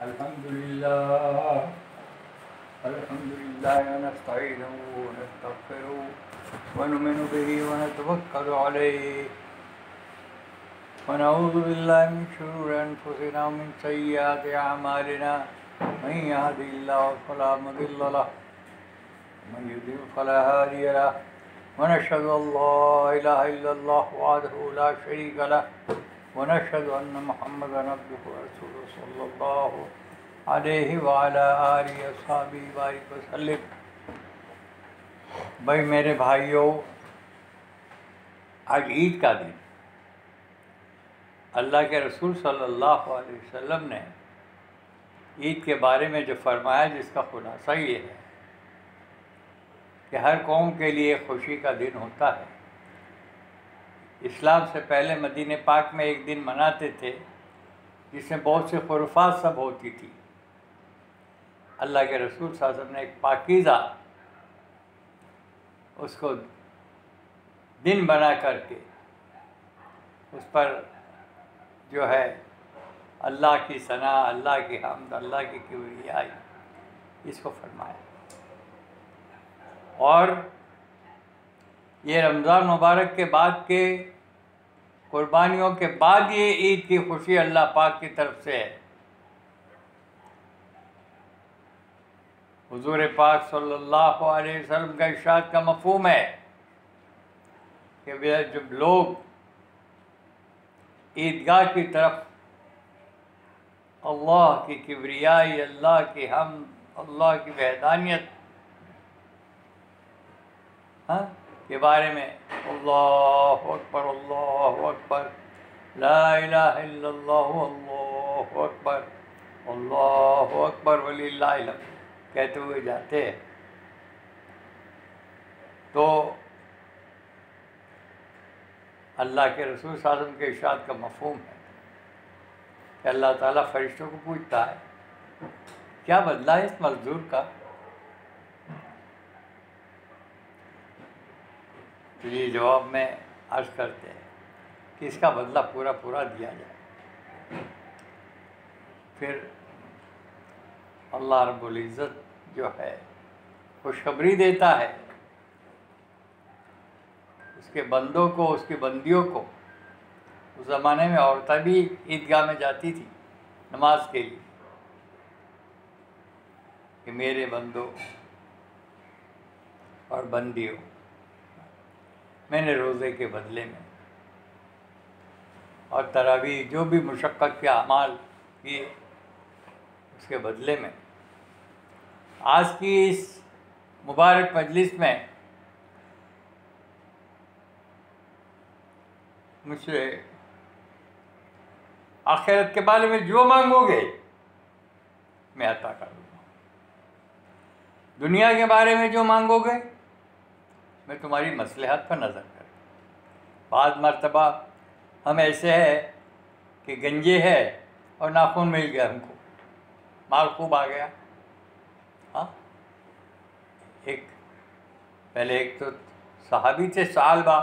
अल्हम्दुलिल्लाह अल्हम्दुलिल्लाह व नस्तईनुहु व नस्तगफिरुहु व नुमिनु बिहि व नतवक्कलु अलैहि व नऊज़ु बिल्लाहि मिन शुरूरि अनफुसिना व मिन सय्यिआति अअमालिना मन यहदिहिल्लाहु फला मुदिल्ल लहु व मन युद्लिल फला हादिय लहु व नशहदु अन ला इलाहा इल्लल्लाहु वहदहु ला शरीका लहु व नशहदु अन्न मुहम्मदन अब्दुहु व रसूलुहु सल्लल्लाहु अलैहि व अला आलिहि व अस्हाबिहि बारिक वसल्लम। भाई मेरे भाइयों, आज ईद का दिन। अल्लाह के रसूल सल्लल्लाहु अलैहि वसल्लम ने ईद के बारे में जो फरमाया, जिसका खुलासा ये है कि हर कौम के लिए खुशी का दिन होता है। इस्लाम से पहले मदीने पाक में एक दिन मनाते थे जिसमें बहुत से खुरफात सब होती थी। अल्लाह के रसूल सल्लल्लाहु अलैहि वसल्लम ने एक पाकीज़ा उसको दिन बना करके उस पर जो है अल्लाह की सना, अल्लाह की हम्द, अल्लाह की किबरियाई, इसको फरमाया। और ये रमज़ान मुबारक के बाद के कुर्बानियों के बाद ये ईद की खुशी अल्लाह पाक की तरफ से है। हुजूर पाक सल्लल्लाहु अलैहि वसल्लम का इरशाद का मफ़हूम है कि जब लोग ईदगाह की तरफ अल्लाह की किबरियाई, अल्लाह की हम्द, अल्लाह की वहदानियत के बारे में अल्लाहु अकबर ला इलाहा इल्लल्लाहु अल्लाहु अकबर वलिल्लाहिल हम्द कहते हुए जाते हैं, तो अल्लाह के रसूल सल्लल्लाहु अलैहि वसल्लम के इरशाद का मफ़हूम है कि अल्लाह ताला फरिश्तों को पूछता है, क्या बदला है इस मजदूर का? तो ये जवाब में अर्ज़ करते हैं कि इसका बदला पूरा पूरा दिया जाए। फिर अल्लाह रब्बुल इज़्ज़त जो है खुशखबरी देता है उसके बंदों को, उसकी बंदियों को। उस ज़माने में औरतें भी ईदगाह में जाती थी नमाज के लिए कि मेरे बंदों और बंदियों, मैंने रोज़े के बदले में और तरावीह जो भी मुशक्क़त के अमाल किए उसके बदले में आज की इस मुबारक मजलिस में मुझसे आखिरत के बारे में जो मांगोगे मैं अता कर दूँगा। दुनिया के बारे में जो मांगोगे मैं तुम्हारी मसलहत पर नज़र करूँ। बाद मर्तबा हम ऐसे है कि गंजे है और नाखून मिल गया, हमको माल खूब आ गया। हाँ, पहले एक तो सहाबी थे सालबा,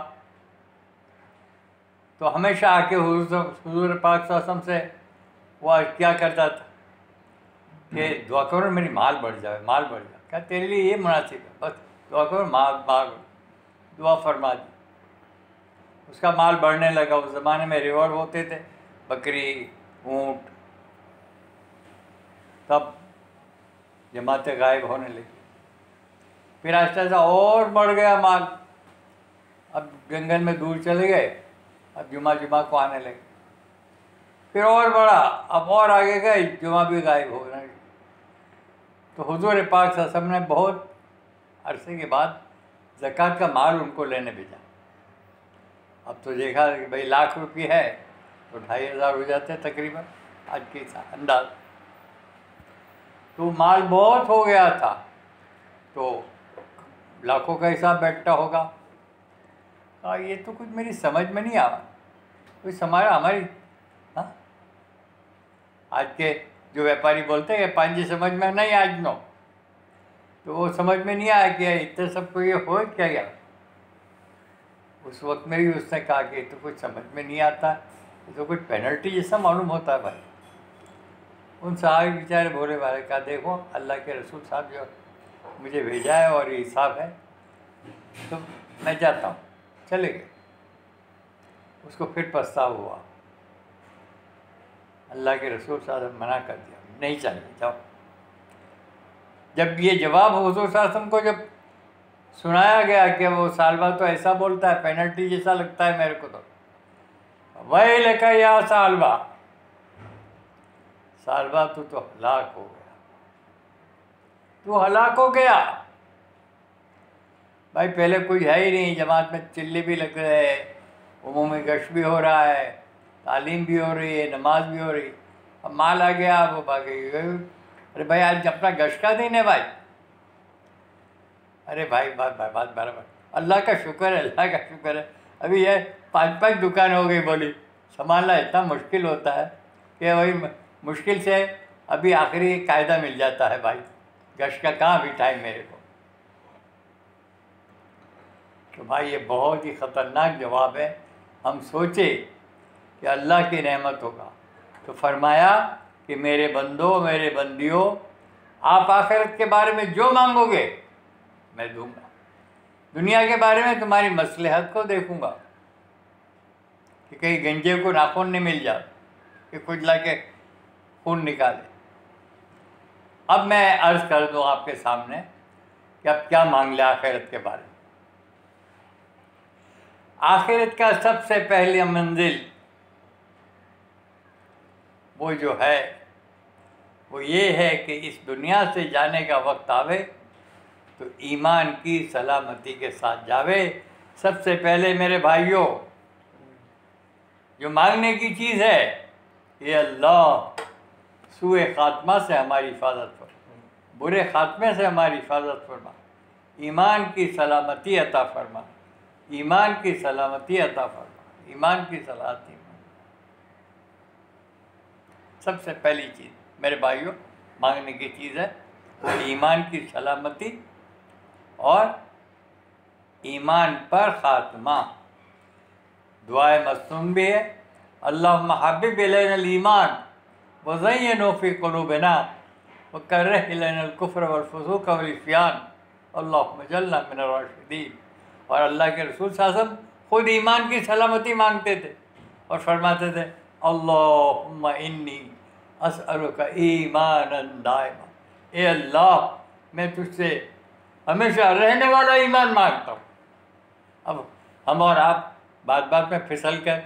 तो हमेशा आके हुजूर पाक सल्लल्लाहु अलैहि वसल्लम से वो क्या करता था कि दुआ करो मेरी माल बढ़ जाए, माल बढ़ जाए। क्या तेरे लिए ये मुनासिब है, बस दुआ करो माल दुआ फरमा दी। उसका माल बढ़ने लगा। उस ज़माने में रिवॉर्ड होते थे, बकरी, ऊँट, तब जमातें गायब होने लगी। फिर आहिस्ता आहिस्ता और बढ़ गया माल। अब जंगल में दूर चले गए, अब जुमा को आने लगे। फिर और बढ़ा, अब और आगे गए, जुमा भी गायब हो गए। तो हुजूर पाक सल्लल्लाहु अलैहि वसल्लम ने बहुत अरसे के बाद ज़कात का माल उनको लेने भेजा। अब तो देखा कि भाई लाख रुपये है तो 2500 हो जाते तकरीबन आज के अंदाज। तो माल बहुत हो गया था, तो लाखों का हिसाब बैठता होगा। ये तो कुछ मेरी समझ में नहीं आया, कुछ हमारी हाँ, आज के जो व्यापारी बोलते हैं पांजी समझ में नहीं आज नो, तो वो समझ में नहीं आया कि इतने सबको ये हो क्या गया। उस वक्त में भी उसने कहा कि तो कुछ समझ में नहीं आता, तो कुछ पेनल्टी जैसा मालूम होता है भाई। उन साहब बेचारे भोले भाले का, देखो अल्लाह के रसूल साहब जो मुझे भेजा है और ये हिसाब है, तो मैं जाता हूँ। चले गए। उसको फिर पछतावा हुआ, अल्लाह के रसूल साहब मना कर दिया, नहीं चाहिए, जाओ। जब ये जवाब हुजूर साहब को जब सुनाया गया कि वो सालबा तो ऐसा बोलता है, पेनल्टी जैसा लगता है मेरे को, तो वही लेकर या सालबा, सालबा तू तो हलाक हो गया, तू हलाक हो गया। भाई पहले कोई है ही नहीं, जमात में चिल्ले भी लग रहे हैं, उमूमी गश्त भी हो रहा है, तालीम भी हो रही है, नमाज भी हो रही। अब माल आ गया, वो बाकी, अरे भाई आज अपना गश्त का दिन है भाई। अरे भाई बात बराबर, अल्लाह का शुक्र है, अल्लाह का शुक्र है। अभी ये 5-5 दुकान हो गई, बोली संभालना इतना मुश्किल होता है कि वही मुश्किल से अभी आखिरी कायदा मिल जाता है भाई, गश्त का कहाँ भी टाइम मेरे को। तो भाई ये बहुत ही ख़तरनाक जवाब है। हम सोचे कि अल्लाह की रहमत होगा, तो फरमाया कि मेरे बंदो, मेरे बंदियों, आप आखिरत के बारे में जो मांगोगे मैं दूंगा, दुनिया के बारे में तुम्हारी मसलहत को देखूंगा कि कहीं गंजे को नाखून नहीं मिल जाए कि कुछ ला के खून निकाले। अब मैं अर्ज़ कर दूं आपके सामने कि अब क्या मांग ले आखिरत के बारे में। आखिरत का सबसे पहली मंजिल वो जो है वो ये है कि इस दुनिया से जाने का वक्त आवे तो ईमान की सलामती के साथ जावे। सबसे पहले मेरे भाइयों, जो मांगने की चीज़ है, ये अल्लाह सूए खात्मा से हमारी हिफाजत फरमा, बुरे खात्मे से हमारी हिफाजत फरमा, ईमान की सलामती अता फरमा, ईमान की सलामती अता फरमा, ईमान की सलामती। सबसे पहली चीज़ मेरे भाइयों मांगने की चीज़ है वो ईमान की सलामती और ईमान पर ख़ात्मा। दुआए मस्तूम भी है, अल्लाहुम्मा हब्बिब इलैनल ईमान व ज़य्यिनहु फ़ी क़ुलूबिना व कर्रिह इलैनल कुफ़्र वल फ़ुसूक़ वल इस्यान अल्लाहुम्मा जअलना मिनर राशिदीन। और अल्लाह के रसूल सल्लल्लाहु अलैहि वसल्लम खुद ईमान की सलामती मांगते थे और फरमाते थे, अल्लाहुम्मा इन्नी अस्अलुका ईमानन दाइमा, ए अल्लाह मैं तुझसे हमेशा रहने वाला ईमान मांगता हूँ। अब हम और आप बात बात में फिसल कर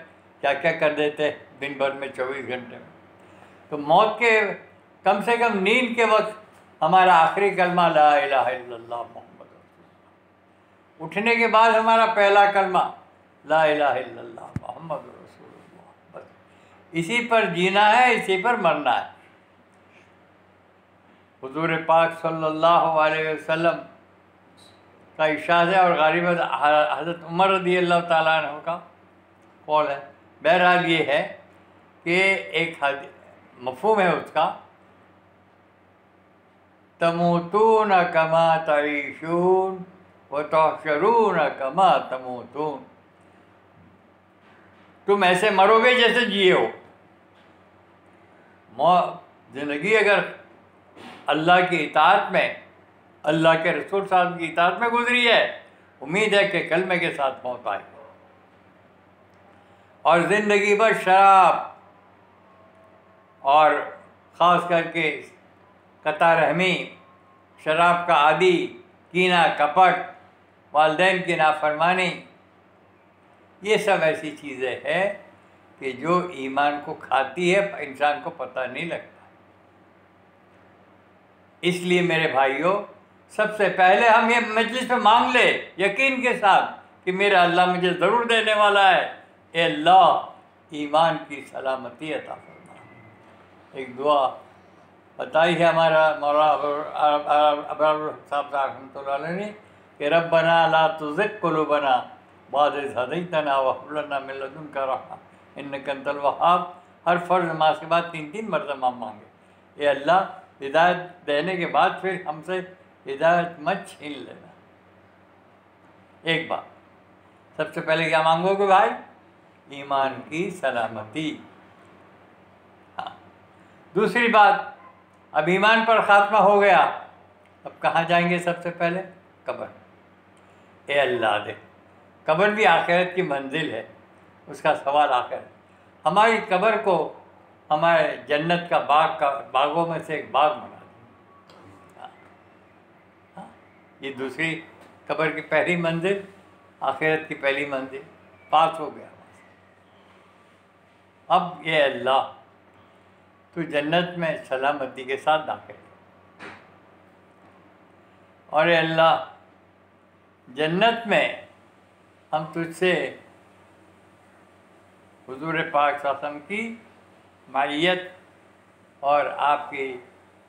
क्या क्या कर देते हैं दिन भर में, 24 घंटे में। तो मौत के कम से कम नींद के वक्त हमारा आखिरी कलमा ला इलाहा इल्लल्लाह मोहम्मद रसूलुल्लाह, उठने के बाद हमारा पहला कलमा ला इलाहा इल्लल्लाह मोहम्मद रसूलुल्लाह। बस इसी पर जीना है, इसी पर मरना है। हुजूर पाक सल्लल्लाहु अलैहि वसल्लम का इरशाद है और ग़ालिबन हज़रत उमर रज़ी अल्लाह ताला अन्हु का कौल है। बहरहाल ये है कि एक मफ़हूम है उसका, तमूतून कमा तईशून व तहशरून कमा तमूतून, तुम ऐसे मरोगे जैसे जिए हो। ज़िंदगी अगर अल्लाह की इताअत में, अल्लाह के रसूल साहब की इताअत में गुजरी है, उम्मीद है कि कलमे के साथ मौत आए। और ज़िंदगी भर शराब और ख़ास करके कता रहमी, शराब का आदी, कीना कपट, वालिदैन की नाफरमानी, ये सब ऐसी चीज़ें हैं कि जो ईमान को खाती है, इंसान को पता नहीं लगता। इसलिए मेरे भाइयों, सबसे पहले हम ये मजलिस में मांग ले यकीन के साथ कि मेरा अल्लाह मुझे ज़रूर देने वाला है। ए अल्लाह ईमान की सलामती अता फरमा। एक दुआ बताई है हमारा मौला अबरार साहब रहमतुल्लाह अलैहि ने कि रब्बना ला तुज़िग़ क़ुलूबना बाद इज़ हदैतना व हब लना मिन लदुनका रहमा इन्नका अंतल वहाब। हर फ़र्ज़ नमाज के बाद 3-3 मरतबा मांगे, ए अल्लाह हिदायत देने के बाद फिर हमसे हिदायत मत छीन लेना। एक बात, सबसे पहले क्या मांगोगे भाई? ईमान की सलामती। हाँ, दूसरी बात, अब ईमान पर ख़ात्मा हो गया, अब कहाँ जाएंगे? सबसे पहले कब्र। ए अल्लाह दे, कब्र भी आखिरत की मंजिल है, उसका सवाल आखिर। हमारी कब्र को हमारे जन्नत का बागों में से एक बाग बना दें। ये दूसरी कब्र की पहली मंजिल, आखिरत की पहली मंजिल पास हो गया। अब ये अल्लाह तो जन्नत में सलामती के साथ दाखिल, और अल्लाह जन्नत में हम तुझसे हुजूर पाक सल्लल्लाहु की मायत और आपकी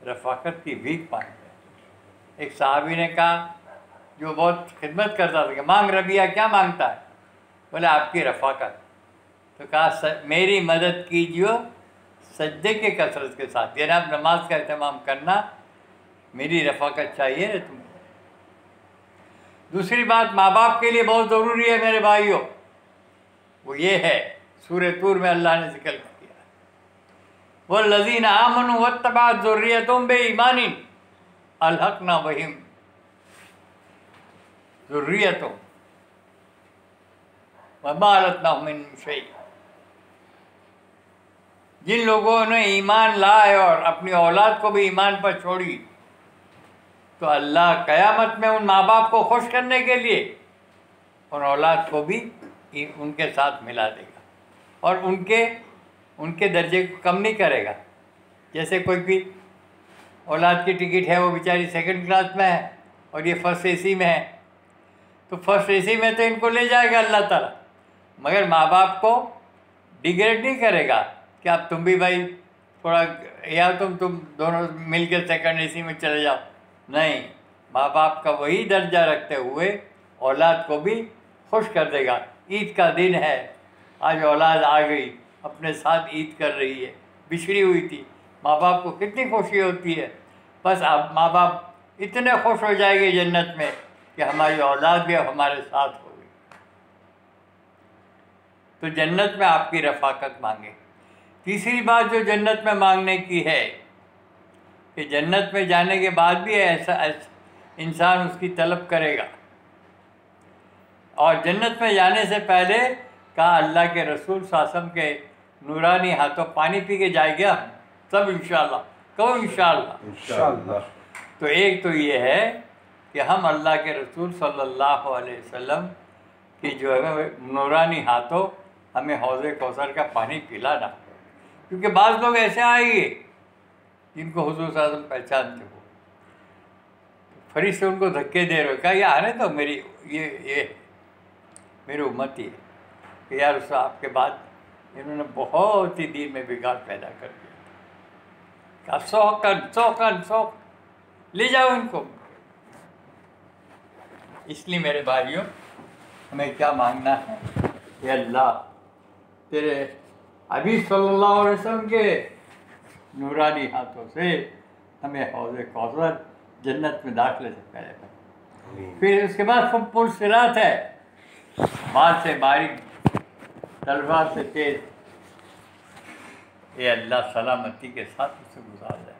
रफ़ाकत की भीख मांगते। एक साहबी ने कहा, जो बहुत खिदमत करता था, कि मांग रबिया, क्या मांगता है? बोले आपकी रफ़ाकत। तो कहा मेरी मदद कीजिए सज्दे के कसरत के साथ, यानी आप नमाज का एहतमाम करना, मेरी रफ़ाकत चाहिए ना तुम्हें। दूसरी बात, माँ बाप के लिए बहुत ज़रूरी है मेरे भाइयों, वो ये है, सूरह तूर में अल्लाह ने जिक्र किया, वल्लज़ीना आमनू वत्तबअत ज़ुर्रिय्यतुहुम बिईमानिन अलहक़ना बिहिम ज़ुर्रिय्यतहुम वमा अलतनाहुम मिन शै। जिन लोगों ने ईमान लाए और अपनी औलाद को भी ईमान पर छोड़ी, तो अल्लाह क़यामत में उन माँ बाप को खुश करने के लिए उन औलाद को भी उनके साथ मिला देगा, और उनके दर्जे को कम नहीं करेगा। जैसे कोई भी औलाद की टिकट है, वो बेचारी सेकंड क्लास में है और ये फर्स्ट एसी में है, तो फर्स्ट एसी में तो इनको ले जाएगा अल्लाह ताला, मगर माँ बाप को डिग्रेड नहीं करेगा कि आप तुम भी भाई थोड़ा, या तुम दोनों मिलकर सेकंड एसी में चले जाओ। नहीं, माँ बाप का वही दर्जा रखते हुए औलाद को भी खुश कर देगा। ईद का दिन है, आज औलाद आ गई, अपने साथ ईद कर रही है, बिछड़ी हुई थी, माँ बाप को कितनी खुशी होती है। बस अब माँ बाप इतने खुश हो जाएंगे जन्नत में कि हमारी औलाद भी अब हमारे साथ होगी। तो जन्नत में आपकी रफ़ाकत मांगे। तीसरी बात जो जन्नत में मांगने की है, कि जन्नत में जाने के बाद भी ऐसा इंसान उसकी तलब करेगा, और जन्नत में जाने से पहले कहा अल्लाह के रसूल सासम के नूरानी हाथों पानी पी के जाएंगे हम सब इंशाअल्लाह। कहो इंशाअल्लाह। तो एक तो ये है कि हम अल्लाह के रसूल सल्लल्लाहु अलैहि वसल्लम की जो है नूरानी हाथों हमें हौज़े कौसर का पानी पिलाना, क्योंकि बाज़ लोग ऐसे आएंगे जिनको हुज़ूर सल्लल्लाहु अलैहि वसल्लम पहचानते हो, फरिश्ते उनको धक्के दे रहे हो, क्या ये आने तो ये मेरी उम्मती है, कि यार उस आपके बाद इन्होंने बहुत ही दीन में बिगाड़ पैदा कर दिया, शौक ले जाओ इनको। इसलिए मेरे भाइयों, हमें क्या मांगना है? ये अल्लाह तेरे हबीब सल्लल्लाहु अलैहि वसल्लम के नूरानी हाथों से हमें हौज़े कौसर जन्नत में दाखिले से पहले कर। फिर उसके बाद पुल सिरात है, बात से बारीक, तलवार से तेज, ये अल्लाह सलामती के साथ उसे गुजार जाए।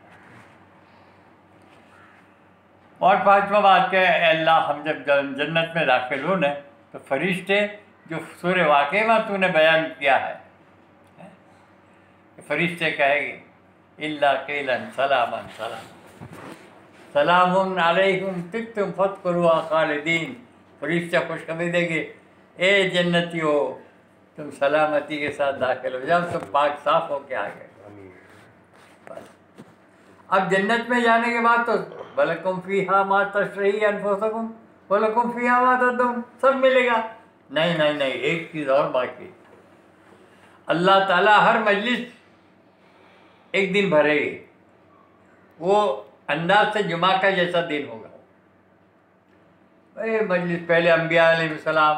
और पांचवा बात क्या है? अल्लाह हम जब जन्नत में दाखिल हो न, तो फरिश्ते जो सूरह वाक़िया में तूने बयान किया है, फरिश्ते कहेंगे इल्ला क़ीलन सलामन सलामुन अलैकुम तिब्तुम फदखुलूहा खालिदीन। फरिश्ते खुशखबरी देंगे, ए जन्नतियों तुम सलामती के साथ दाखिल हो जाओ, तुम पाक साफ होके आ गए। अब जन्नत में जाने के बाद तो वलकुम फ़ीहा मा तशतही अनफुसुकुम वलकुम फ़ीहा मा तदउन, सब मिलेगा। नहीं, एक चीज़ और बाकी, अल्लाह ताला हर मजलिस एक दिन भरेगी, वो अंदाज से जुमा का जैसा दिन होगा। मजलिस पहले अम्बिया अलैहिस्सलाम